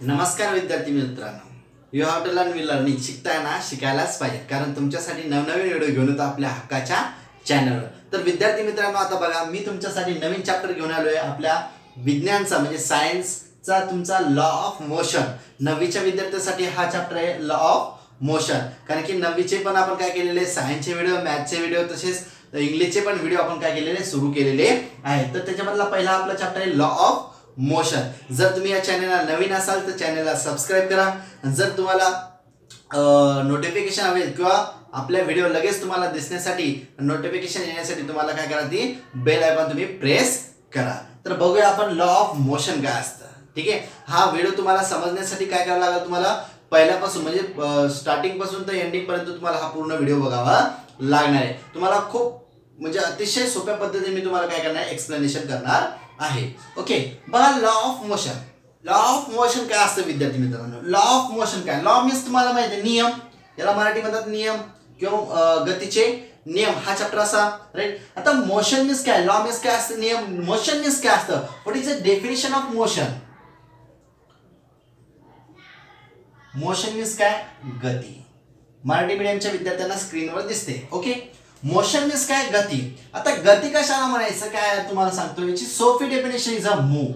नमस्कार विद्यार्थी मित्रांनो, you have to learn we learning. शिकताय ना, शिकायलाच पाहिजे, कारण तुमच्यासाठी नवनवीन व्हिडिओ घेऊन येतो आपल्या हक्काच्या चॅनलवर. तर विद्यार्थी मित्रांनो, आता बघा, मी तुमच्यासाठी नवीन चॅप्टर घेऊन आलोय आपल्या विज्ञानचा म्हणजे सायन्सचा तुमचा लॉ ऑफ मोशन. 9वीच्या विद्यार्थ्यांसाठी हा चॅप्टर आहे लॉ ऑफ मोशन. कारण की 9वीचे पण आपण काय केलेले, सायन्सचे व्हिडिओ, मॅथ्सचे व्हिडिओ, तसेच इंग्लिशचे पण व्हिडिओ आपण काय केलेले, सुरू केलेले आहेत. तर त्याच्यामधला पहिला आपला चॅप्टर आहे लॉ ऑफ मोशन. जर तुम्ही या चॅनलला नवीन असाल तर चॅनलला सबस्क्राईब करा. जर तुम्हाला नोटिफिकेशन हवे किंवा आपल्या व्हिडिओ लगेच तुम्हाला दिसण्यासाठी, नोटिफिकेशन येण्यासाठी तुम्हाला काय करा, ती बेल आयकॉन तुम्ही प्रेस करा. तर बघूया आपण लॉ ऑफ मोशन काय असतं. ठीक आहे, हा व्हिडिओ तुम्हाला समजण्यासाठी काय करावं लागेल, तुम्हाला पहिल्यापासून म्हणजे स्टार्टिंग पासून तर एंडिंग पर्यंत तुम्हाला हा पूर्ण व्हिडिओ बघावा लागणार आहे. तुम्हाला खूप म्हणजे अतिशय सोप्या पद्धतीने मी तुम्हाला काय करणार, एक्सप्लेनेशन करणार आहे. ओके, बघा law of motion. Law of motion काय असतं विद्यार्थी मित्रांनो? लॉ ऑफ मोशन काय? लॉ मीन्स तुम्हाला माहिती आहे नियम, याला मराठी म्हणतात नियम किंवा गतीचे नियम. हा चॅप्टर असा, राईट. आता मोशन मीन्स काय, लॉ मीन्स काय असतं, नियम. मोशन मीन्स काय असतं, what is the definition of motion? Motion means काय, गती. मराठी मीडियमच्या विद्यार्थ्यांना स्क्रीनवर दिसते. ओके, मोशन मीन्स काय, गती. आता गती कशाला म्हणायचं काय तुम्हाला सांगतो. याची सोपी definition is a move.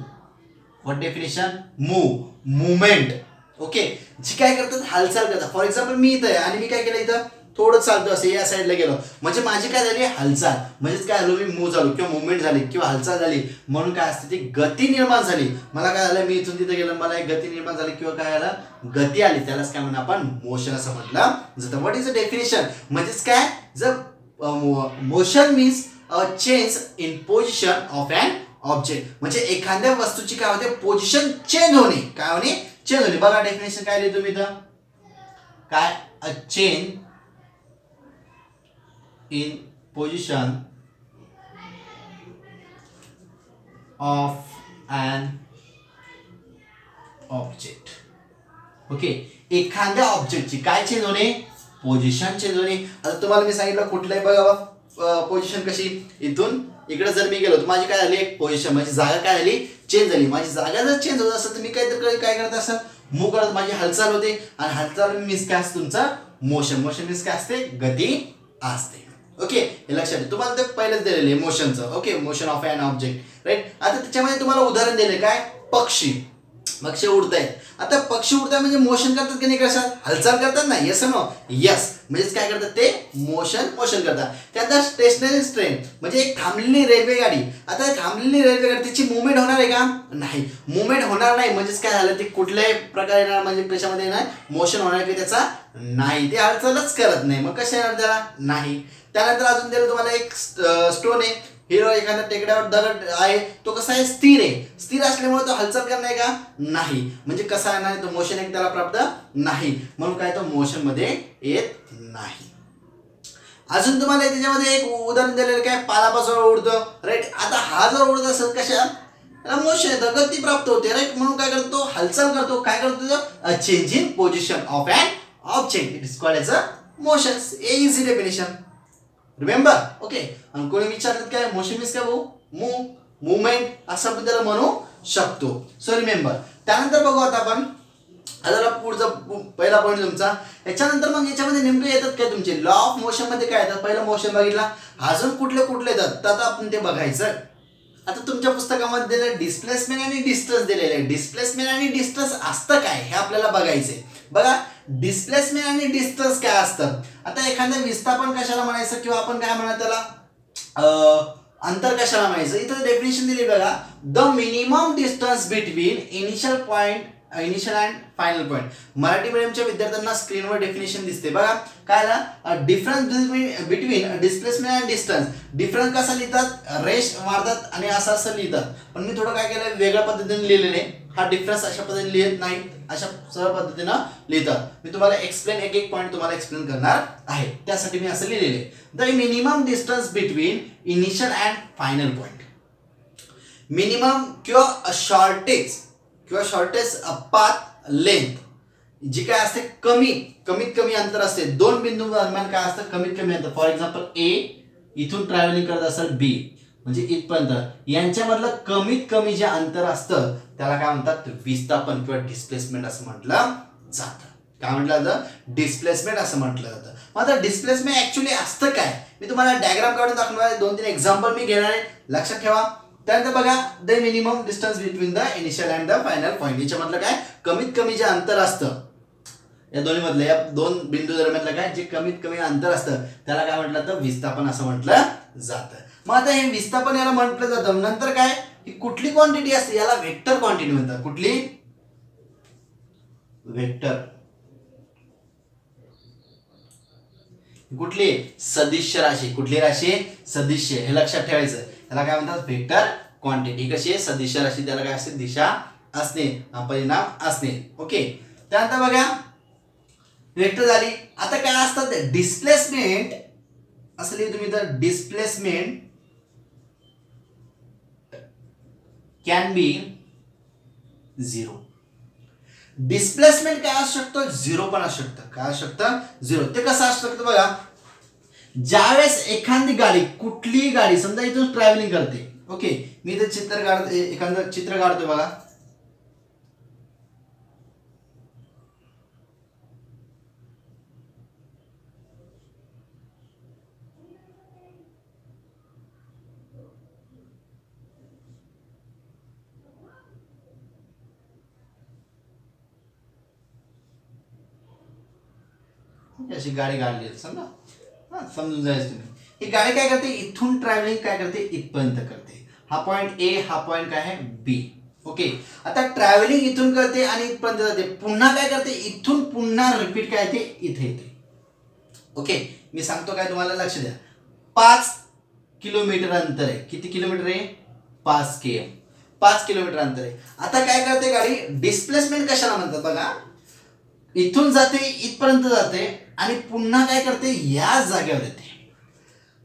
What definition? Move, movement. Okay, जी काय करतात, हालचाल करतात. फॉर एक्झाम्पल मी इथं आहे आणि मी काय केलं, इथं थोडं चालतो असं या साईडला गेलो म्हणजे माझी काय झाली, हालचाल. म्हणजेच काय झालं, मी मूव झालो किंवा मुवमेंट झाली किंवा हालचाल झाली, म्हणून काय असते ती गती निर्माण झाली. मला काय झालं, मी इथून तिथे गेलो, मला एक गती निर्माण झाली किंवा काय झालं, गती आली. त्यालाच काय म्हणून आपण मोशन असं म्हटलं जातं. What is the definition? म्हणजेच काय, जर motion means a change in position of an object. म्हणजे एखाद्या वस्तूची काय होते, पोझिशन चेंज होणे. काय होणे, चेंज होणे. बघा डेफिनेशन काय लिहितो मी इथं, काय, a change in position of an object. Okay, एखाद्या ऑब्जेक्टची काय चेंज होणे, पोझिशन चेंज होणे. आता तुम्हाला मी सांगितलं कुठल्याही बघा पोझिशन कशी, इथून इकडे जर मी गेलो तर माझी काय झाली, एक पोझिशन, माझी जागा काय झाली, चेंज झाली. माझी जागा जर चेंज होत असेल तर मी काय करत असेल, मूव्ह करत, माझी हालचाल होते. आणि हालचाल मीन्स काय असतं तुमचं, मोशन. मोशन मीन्स काय असते, गती असते. ओके, हे लक्षात ठेवा. तुम्हाला ते पहिलेच दिलेले आहे मोशनचं. Okay, motion of an object, right. आता त्याच्यामध्ये तुम्हाला उदाहरण दिले काय, पक्षी. पक्षी उडतायत. आता पक्षी उडताय म्हणजे मोशन करतात की नाही, कशात, हालचाल करतात ना. Yes no, yes. म्हणजेच काय करतात ते, मोशन करतात. त्यानंतर स्टेशनरी ट्रेन म्हणजे एक थांबलेली रेल्वे गाडी. आता थांबलेली रेल्वे गाडी, त्याची मुवमेंट होणार आहे का, नाही, मुवमेंट होणार नाही. म्हणजेच काय झालं, ते कुठल्याही प्रकारे येणार, म्हणजे कशामध्ये येणार, मोशन होणार की त्याचा नाही, ते हालचालच करत नाही. मग कशा येणार त्याला, नाही. त्यानंतर अजून दिलं तुम्हाला एक स्टोन आहे, हिरो एखाद्या टेकड्यावर दगड आहे, तो कसा आहे, स्थिर आहे. स्थिर असल्यामुळे तो हालचाल करणार आहे का, नाही. म्हणजे कसा आहे ना, तो मोशन एक त्याला प्राप्त नाही, म्हणून काय तो मोशन मध्ये येत नाही. अजून तुम्हाला त्याच्यामध्ये एक उदाहरण दिलेलं काय, पालापासून उडतो, राईट. आता हा जर उडत असेल कशा, मोशन येतं, गती प्राप्त होते, राईट. म्हणून काय करतो, हालचाल करतो. काय करतो, change in position of an object. It is called as a motion. Easy definition, remember. Okay, आणि कोणी विचारलं काय, मोशन मीन्स काय भाऊ, मुवमेंट असं आपण त्याला म्हणू शकतो. So remember. त्यानंतर बघू आता आपण आता पुढचा पहिला पॉईंट तुमचा. याच्यानंतर मग याच्यामध्ये नेमकं येतात काय तुमचे लॉ ऑफ मोशन मध्ये काय येतात. पहिला मोशन बघितला, अजून कुठले येतात तर आता आपण ते बघायचं. आता तुमच्या पुस्तकामध्ये दिलेलं डिस्प्लेसमेंट आणि डिस्टन्स दिलेलं आहे. डिस्प्लेसमेंट आणि डिस्टन्स असतं काय हे आपल्याला बघायचंय. बघा, डिस्प्लेसमेंट आणि डिस्टन्स काय असतं. आता एखादं विस्थापन कशाला म्हणायचं किंवा आपण काय म्हणा त्याला अंतर कशाला म्हणायचं. इथं डेफिनेशन दिली बघा, the minimum distance between initial and final point. Marathi मीडियमच्या विद्यार्थ्यांना स्क्रीनवर डेफिनेशन दिसते बघा. काय difference between displacement and distance. Difference कसा लिहितात, रेश मारतात आणि असं लिहितात. पण मी थोडं काय केलं, वेगळ्या पद्धतीने लिहिलेले. हा डिफरन्स अशा पद्धतीने लिहित नाही, अशा सरळ पद्धतीनं लिहितात. मी तुम्हाला एक्सप्लेन एक पॉईंट तुम्हाला एक्सप्लेन करणार आहे, त्यासाठी मी असं लिहिलेले. The minimum distance between initial and final point. Minimum किंवा शॉर्टेज पाथ लेंथ जी काय असते, कमीत कमी अंतर असते. दोन बिंदू दरम्यान काय असतं, कमीत कमी अंतर. फॉर एक्झाम्पल ए इथून ट्रॅव्हलिंग करत असेल बी, म्हणजे इथपर्यंत यांच्यामधलं कमीत कमी जे अंतर असतं त्याला काय म्हणतात, विस्थापन किंवा डिस्प्लेसमेंट असं म्हटलं जातं. काय म्हटलं जातं, डिस्प्लेसमेंट असं म्हटलं जातं. मग आता डिस्प्लेसमेंट ऍक्च्युली असतं काय, मी तुम्हाला डायग्राम काढून दाखवणार आहे. 2-3 एक्झाम्पल मी घेणार आहे, लक्षात ठेवा. त्यानंतर बघा, the minimum distance between the initial and the final point. याच्यामधलं काय, कमीत कमी जे अंतर असतं या दोन्ही मधलं, या दोन बिंदू दरम्यानलं काय जे कमीत कमी अंतर असतं त्याला काय म्हटलं जातं, विस्थापन असं म्हटलं जातं. मग आता हे विस्थापन याला म्हटलं जातं. नंतर काय, ही कुठली क्वांटिटी असते याला वेक्टर क्वांटिटी म्हणतात. कुठली, वेक्टर. कुठली, सदिश राशी. कुठली राशी, सदिश. हे लक्षात ठेवायचं. याला काय म्हणतात, वेक्टर क्वांटिटी. कशी आहे, सदिश राशी. त्याला काय असते, दिशा असणे, परिणाम असणे. ओके. त्यानंतर बघा, वेक्टर झाली. आता काय असतात, डिस्प्लेसमेंट असली तुम्ही तर, डिस्प्लेसमेंट कॅन बी 0. डिस्प्लेसमेंट काय असू शकतं, 0 पण असू शकतं. काय असू शकतं, 0. ते कसं असू शकतं बघा, ज्यावेळेस एखादी गाडी, कुठलीही गाडी समजा इथून ट्रॅव्हलिंग करते. ओके, मी इथे चित्र काढतो, एखादं चित्र काढतोय बघा. अशी गाडी काढली समजा, समजून जायचं तुम्ही. ही गाडी काय करते, इथून ट्रॅव्हलिंग काय करते, इथपर्यंत करते. हा पॉइंट ए, हा पॉइंट काय आहे, बी. ओके. आता ट्रॅव्हलिंग इथून करते आणि इथपर्यंत जाते. पुन्हा काय करते, इथून पुन्हा रिपीट काय येते, इथे येते. ओके, मी सांगतो काय तुम्हाला, लक्ष द्या. 5 किलोमीटर अंतर आहे. किती किलोमीटर आहे, 5 km. 5 किलोमीटर अंतर आहे. आता काय करते गाडी, डिस्प्लेसमेंट कशाला म्हणतात बघा, इथून जाते, इथपर्यंत जाते आणि पुन्हा काय करते, या जागेवर येते.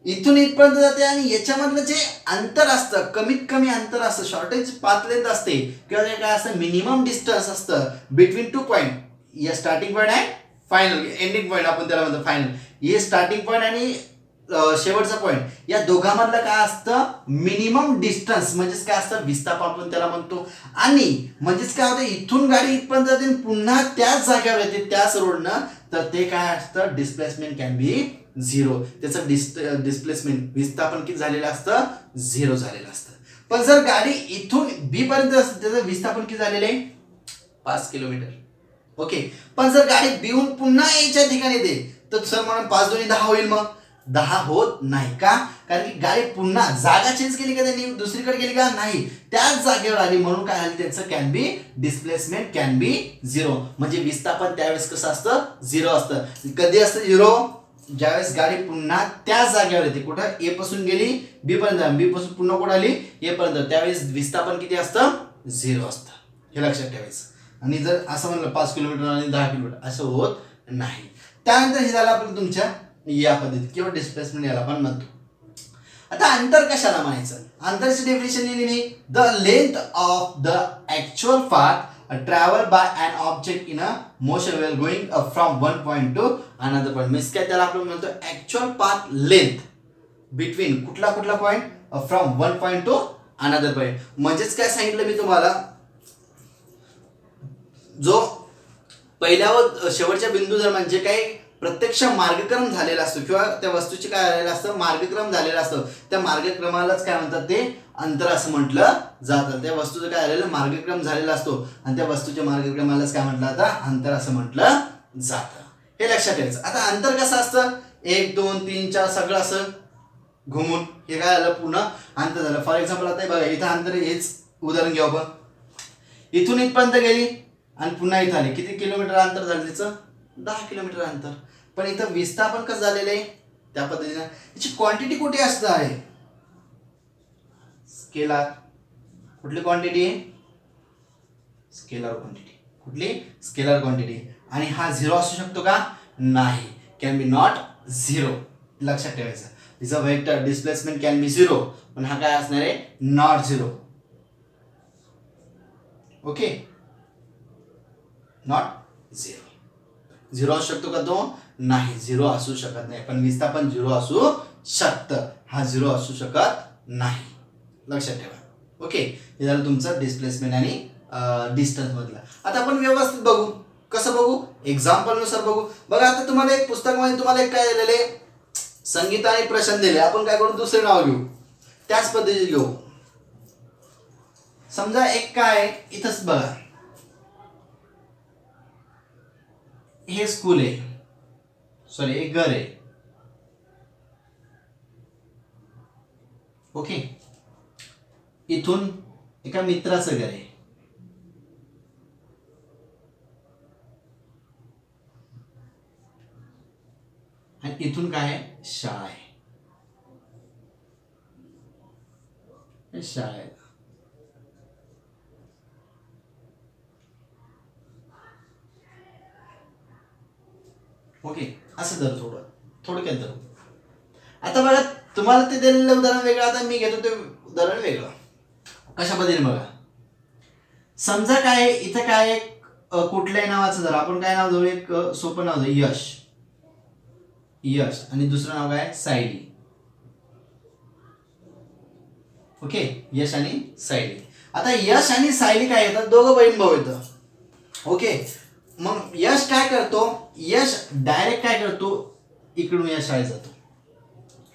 इथून इथपर्यंत जाते आणि याच्यामधलं जे अंतर असतं, कमीत कमी अंतर असतं, शॉर्टेज पाथ लेंथ असते किंवा काय असतं, मिनिमम डिस्टन्स असतं बिटवीन 2 पॉईंट. या स्टार्टिंग पॉईंट आहे, फायनल एंडिंग पॉईंट आपण त्याला म्हणतो फायनल. हे स्टार्टिंग पॉईंट आणि शेवटचा पॉईंट, या दोघांमधलं काय असतं, मिनिमम डिस्टन्स म्हणजेच काय असतं, विस्थापन आपण त्याला म्हणतो. आणि म्हणजेच काय होतं, इथून गाडी इथपर्यंत जाते पुन्हा त्याच जागेवर येते, त्याच रोडनं, तर ते काय असतं, डिस्प्लेसमेंट कॅन बी 0. त्याचं डिस्प्लेसमेंट, विस्थापन किती झालेलं असतं, 0 झालेलं असतं. पण जर गाडी इथून बी पर्यंत असते, त्याचं विस्थापन किती झालेलं आहे, 5 किलोमीटर. ओके. पण जर गाडी बीहून पुन्हा याच्या ठिकाणी येते, तर सर म्हणून 5 2 10 होईल. मग 10 होत नाही. का, कारण की गाडी पुन्हा जागा चेंज केली का, त्यांनी दुसरीकडे गेली का, नाही, त्याच जागेवर आली. म्हणून काय आलं, त्याचं can be, displacement can be 0. म्हणजे विस्थापन त्यावेळेस कसं असतं, 0 असतं. कधी असतं 0, ज्यावेळेस गाडी पुन्हा त्याच जागेवर येते. कुठं, ए पासून गेली बी पर्यंत, बी पासून पुन्हा कुठं आली, ए पर्यंत, त्यावेळेस विस्थापन किती असतं, 0 असतं. हे लक्षात ठेवायचं. आणि जर असं म्हणलं 5 किलोमीटर आणि 10 किलोमीटर असं होत नाही. त्यानंतर हे झालं आपलं तुमच्या या पद्धतीत, किंवा डिस्प्लेसमेंट याला पण म्हणतो. आता अंतर कशाला म्हणायचं, अंतरची डेफिनेशन लिहिली, the length of the actual path travel by an object in a motion while going from one point to another point. Means काय, त्याला आपण म्हणतो ऍक्च्युअल पाथ लेंथ बिटवीन कुठला कुठला point, from one point to another point. म्हणजेच काय सांगितलं मी तुम्हाला, जो पहिल्या व शेवटच्या बिंदू दरम्यान जे काही प्रत्यक्ष मार्गक्रम झालेला असतो किंवा त्या वस्तूचे काय झालेलं असतं, मार्गक्रम झालेला असतो, त्या मार्गक्रमालाच काय म्हणतात, ते अंतर असं म्हटलं जातं. त्या वस्तूचं काय झालेलं, मार्गक्रम झालेला असतो आणि त्या वस्तूच्या मार्गक्रमालाच काय म्हटलं जातं, अंतर असं म्हटलं जातं. हे लक्षात ठेवायचं. आता अंतर कसं असतं, 1 2 3 4 सगळं असं घुमून हे काय झालं, पुन्हा अंतर झालं. फॉर एक्झाम्पल आता बघा, इथं अंतर, हेच उदाहरण घेऊ आपण. इथून इथपर्यंत गेली आणि पुन्हा इथं आली, किती किलोमीटर अंतर झालं त्याचं, 10 किलोमीटर अंतर. पण इथं विस्थापन कसं झालेलं आहे, त्या पद्धतीने. याची क्वांटिटी कुठे असतं आहे, स्केलर. कुठली क्वांटिटी आहे, स्केलर क्वांटिटी. कुठली, स्केलर क्वांटिटी. आणि हा 0 असू शकतो का, नाही, कॅन बी नॉट 0. लक्षात ठेवायचं. Is a vector, displacement can be 0, पण हा काय असणार आहे, नॉट 0. Okay, not 0. 0 असू शकतो का तो, नाही, 0 असू शकत नाही. पण विस्थापन 0 असू शकतं, हा 0 असू शकत नाही. लक्षात ठेवा. ओके, हे झालं तुमचं डिस्प्लेसमेंट आणि डिस्टन्स मधलं. आता आपण व्यवस्थित बघू. कसं बघू? एक्झाम्पल नुसार बघू. बघा आता तुम्हाला एक पुस्तकामध्ये तुम्हाला एक काय दिलेले, संगीत आणि प्रशांत दिले. आपण काय करू, दुसरे नाव घेऊ, त्याच पद्धतीने घेऊ. समजा एक काय इथंच बघा, हे स्कूल आहे, सॉरी एक घर आहे. ओके, इथून एका मित्राचं घर आहे. आणि इथून काय आहे, शाळा आहे. शाळा आहे. ओके, असं धर, थोडक्यात धरू. आता बघा तुम्हाला ते दिलेलं उदाहरण वेगळं, आता मी घेतो ते उदाहरण वेगळं. कशा पद्धतीने बघा, समजा काय इथं काय कुठल्याही नावाचं जर आपण काय नाव देऊ, एक सोपं नाव देऊ, यश. यश आणि दुसरं नाव काय, सायली. ओके, यश आणि सायली. आता यश आणि सायली काय येतात, दोघं बहीण भाऊ येतं. ओके, मग यश काय करतो, यश डायरेक्ट काय करतो, इकडून या शाळेत जातो.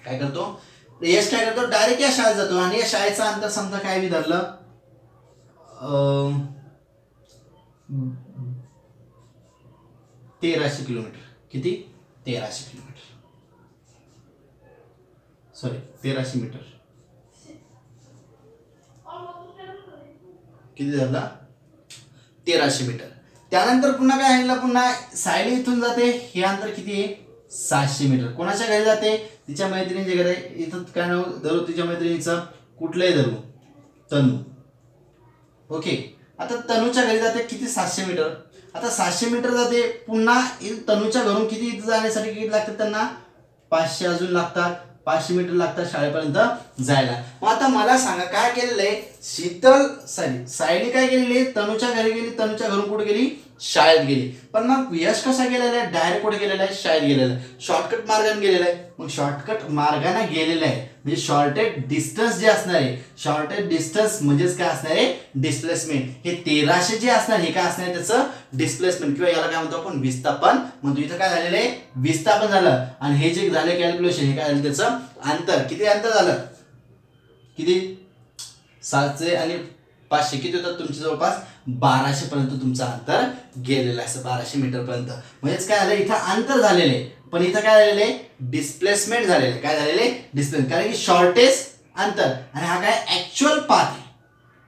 काय करतो यश, काय करतो, डायरेक्ट या शाळेत जातो. आणि या शाळेचं अंतर समजा काय मी धरलं 1300 किलोमीटर. किती, 1300 किलोमीटर, सॉरी 1300 मीटर. किती धरला, 1300 मीटर. त्यानंतर पुन्हा काय सांगितलं, पुन्हा सायली इथून जाते, हे अंतर किती आहे, 700 मीटर. कोणाच्या घरी जाते, तिच्या मैत्रिणीच्या घरी. इथं काय नाव धरू, तिच्या मैत्रिणीचं कुठलंही धरू, तनू. ओके, आता तनूच्या घरी जाते किती, 700 मीटर. आता 700 मीटर जाते, पुन्हा तनूच्या घरून किती इथं जाण्यासाठी किती लागतात त्यांना, 500 अजून लागतात, 500 मीटर लागतात शाळेपर्यंत जायला. मग आता मला सांगा काय केलेलं आहे, सायली काय केलेली आहे, तनूच्या घरी गेली, तनूच्या घरून कुठे गेली, शाळेत गेली. पण मग यश कसा गेलेला आहे, डायरेक्ट कुठे गेलेला आहे, शाळेत गेलेला आहे. शॉर्टकट मार्गाने गेलेला आहे. मग शॉर्टकट मार्गाने गेलेला आहे म्हणजे शॉर्टेड डिस्टन्स जे असणार आहे, शॉर्टेड डिस्टन्स म्हणजेच काय असणार आहे, डिस्प्लेसमेंट. हे 1300 जे असणार, हे काय असणार आहे, त्याचं डिस्प्लेसमेंट किंवा याला काय म्हणतो आपण, विस्थापन म्हणतो. इथं काय झालेलं आहे, विस्थापन झालं. आणि हे जे झाले कॅल्क्युलेशन, हे काय झालं, त्याचं अंतर. किती अंतर झालं, किती, 700 आणि 500 किती होतात तुमच्या, जवळपास 1200 पर्यंत तुमचं अंतर गेलेलं आहे, 1200 मीटर पर्यंत. म्हणजेच काय झालं, इथं अंतर झालेलं आहे, पण इथं काय झालेलं आहे, डिस्प्लेसमेंट झालेलं आहे. काय झालेलं आहे, डिस्प्लेसमेंट. कारण की शॉर्टेस्ट अंतर आणि हा काय ऍक्च्युअल पाथ आहे.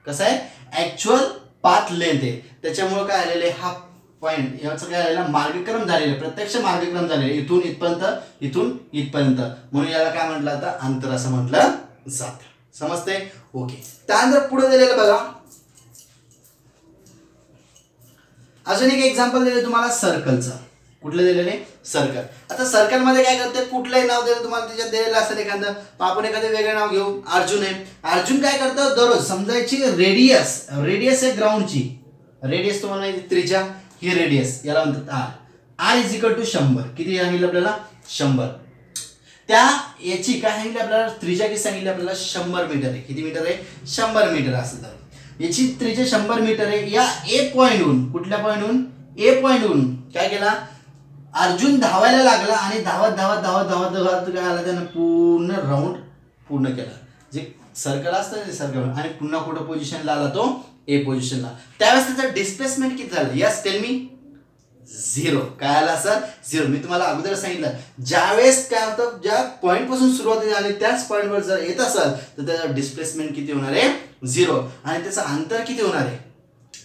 कसं आहे, ऍक्च्युअल पाथ लेंथ आहे. त्याच्यामुळे काय झालेलं आहे, हा पॉईंट याचा काय झालेला, मार्गक्रम झालेला आहे, प्रत्यक्ष मार्गक्रम झालेला आहे, इथून इथपर्यंत, इथून इथपर्यंत. म्हणून याला काय म्हटलं, आता अंतर असं म्हटलं जातं. समजते. ओके, त्यानंतर पुढे दिलेलं बघा, अजून एक एक्झाम्पल दिले तुम्हाला सर्कलचं. कुठलं दिलेले, सर्कल. आता सर्कल मध्ये काय करते, कुठलंही नाव दिलं तुम्हाला त्याच्यात दिलेलं असतं एखादं, आपण एखादं वेगळं नाव घेऊ. अर्जुन आहे. अर्जुन काय करतं, दररोज समजायची रेडियस आहे ग्राउंडची, रेडियस तुम्हाला माहिती, त्रिज्या, ही रेडियस याला म्हणतात आर इज इक्वल टू 100. किती सांगितलं आपल्याला, 100. त्या याची काय सांगितलं आपल्याला, त्रिज्या किती सांगितली आपल्याला, 100 मीटर आहे. किती मीटर आहे, 100 मीटर असं. तर याची त्रिज्या 100 मीटर आहे. या ए पॉईंटहून, कुठल्या पॉईंटहून, ए पॉईंटहून काय केला, अर्जुन धावायला लागला आणि धावत धावत धावत धावत धावत काय आला, त्यानं पूर्ण राऊंड पूर्ण केला. जे सर्कल असतं ते सर्कल, आणि पुन्हा कुठं पोझिशनला आला तो, ए पोझिशनला. त्यावेळेस त्याचं डिस्प्लेसमेंट किती झालं, यस टेल मी, 0. काय आला सर, 0. मी तुम्हाला अगोदर सांगितलं, ज्यावेळेस काय होतं, ज्या पॉईंट पासून सुरुवात झाली त्याच पॉईंटवर जर येत असेल तर त्याचं डिस्प्लेसमेंट किती होणार आहे, 0. आणि त्याचं अंतर किती होणार आहे,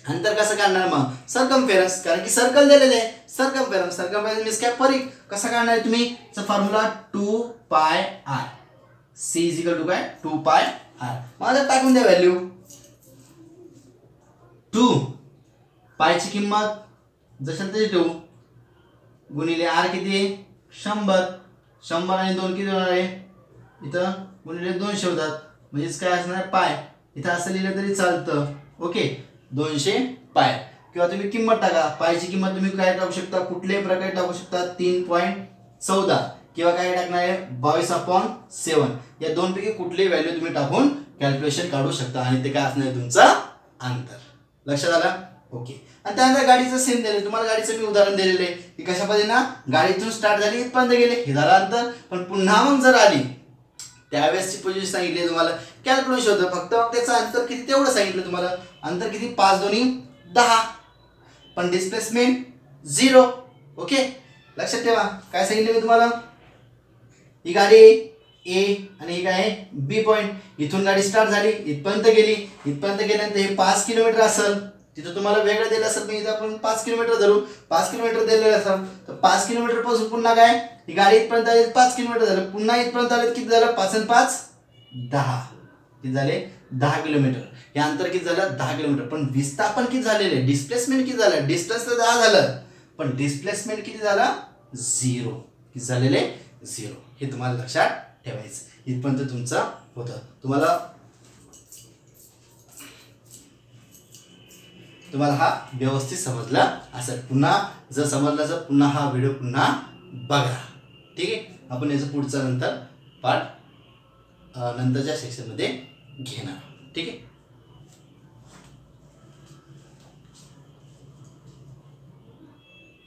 अंतर कसं काढणार मग, सर्कमफेरन्स. कारण की सर्कल दिलेले आहे, सर्कमफेरन्स. सर्कमफेरन्स मीन्स काय, परिघ. कसा काढणार आहे तुम्ही, formula 2πr, c is equal to काय, 2πr. मला टाकून द्या व्हॅल्यू 2, पायची किंमत जशाल तशी ठेवू, गुणिले आर किती आहे, 100. 100 आणि 2 किती होणार आहे, इथं गुणिले 200 होतात. म्हणजेच काय असणार, पाय. इथं असं लिहिलं तरी चालतं. ओके, 200 पाय. किंवा तुम्ही किंमत टाका, पायची किंमत तुम्ही काय टाकू शकता, कुठल्याही प्रकारे टाकू शकता, 3.14. किंवा काय टाकणार आहे 22/7 या दोनपैकी कुठलीही व्हॅल्यू तुम्ही टाकून कॅल्क्युलेशन काढू शकता आणि ते काय असणार आहे तुमचं अंतर. लक्षात आलं? ओके. आणि त्यानंतर गाडीचं सेम दिले तुम्हाला. गाडीचं मी उदाहरण दिलेलं आहे की कशा पद्धतीनं गाडीतून स्टार्ट झाली इथपर्यंत गेले, हे झालं अंतर. पण पुन्हा मग जर आली त्यावेळेसची पोझिशन सांगितली तुम्हाला, कॅल्क्युलेशन होतं फक्त मग त्याचं अंतर किती तेवढं सांगितलं तुम्हाला. अंतर किती 5 दोन्ही 10, पण डिस्प्लेसमेंट 0. ओके. लक्षात ठेवा काय सांगितलं मी तुम्हाला. ही गाडी ए आणि ही काय आहे बी पॉईंट. इथून गाडी स्टार्ट झाली इथपर्यंत गेली, इथपर्यंत गेल्यानंतर हे 5 किलोमीटर असेल. तिथं तुम्हाला वेगळं दिलं असेल पण इथं आपण 5 किलोमीटर धरू. 5 किलोमीटर दिलेलं असेल तर 5 किलोमीटर पासून पुन्हा काय ही गाडी इथपर्यंत आली 5 किलोमीटर झालं, पुन्हा इथपर्यंत आले किती झालं 5 आणि 5 10. किती झाले 10 किलोमीटर. हे अंतर किती झालं 10 किलोमीटर. पण विस्थापन किती झालेले, डिस्प्लेसमेंट किती झालं. डिस्टन्स तर 10 झालं पण डिस्प्लेसमेंट किती झालं 0. किती झालेले 0. हे तुम्हाला लक्षात ठेवायचं. इथपर्यंत तुमचं होतं. तुम्हाला हा व्यवस्थित समजला असेल. पुन्हा जर समजला तर पुन्हा हा व्हिडिओ पुन्हा बघा. ठीक आहे. आपण याचं पुढचा नंतर पार्ट नंतरच्या सेक्शनमध्ये घेणार. ठीक आहे.